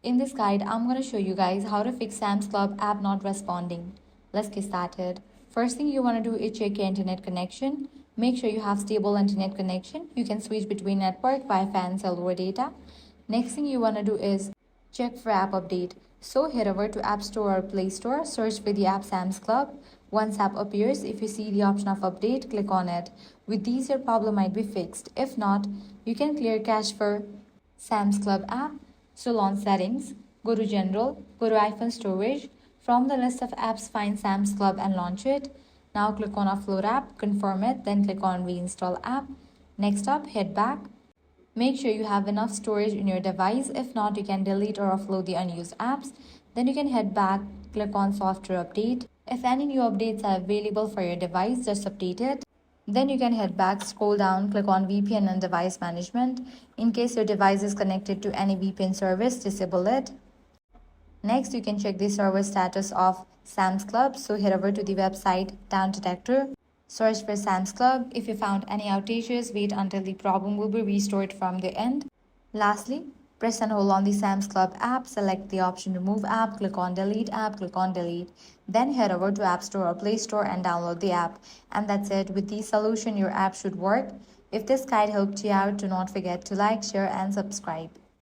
In this guide, I'm going to show you guys how to fix Sam's Club app not responding. Let's get started. First thing you want to do is check your internet connection. Make sure you have stable internet connection. You can switch between network, Wi-Fi and cellular data. Next thing you want to do is check for app update. So head over to App Store or Play Store, search for the app Sam's Club. Once app appears, if you see the option of update, click on it. With these, your problem might be fixed. If not, you can clear cache for Sam's Club app. So launch settings, go to general, go to iPhone storage. From the list of apps, find Sam's Club and launch it. Now click on offload app, confirm it, then click on reinstall app. Next up, head back. Make sure you have enough storage in your device. If not, you can delete or offload the unused apps. Then you can head back, click on software update. If any new updates are available for your device, just update it. Then you can head back, scroll down, click on VPN and device management. In case your device is connected to any VPN service, disable it. Next, you can check the server status of Sam's Club. So head over to the website Down Detector. Search for Sam's Club. If you found any outages, wait until the problem will be restored from the end. Lastly, press and hold on the Sam's Club app, select the option Remove App, click on Delete App, click on Delete. Then head over to App Store or Play Store and download the app. And that's it. With this solution, your app should work. If this guide helped you out, do not forget to like, share and subscribe.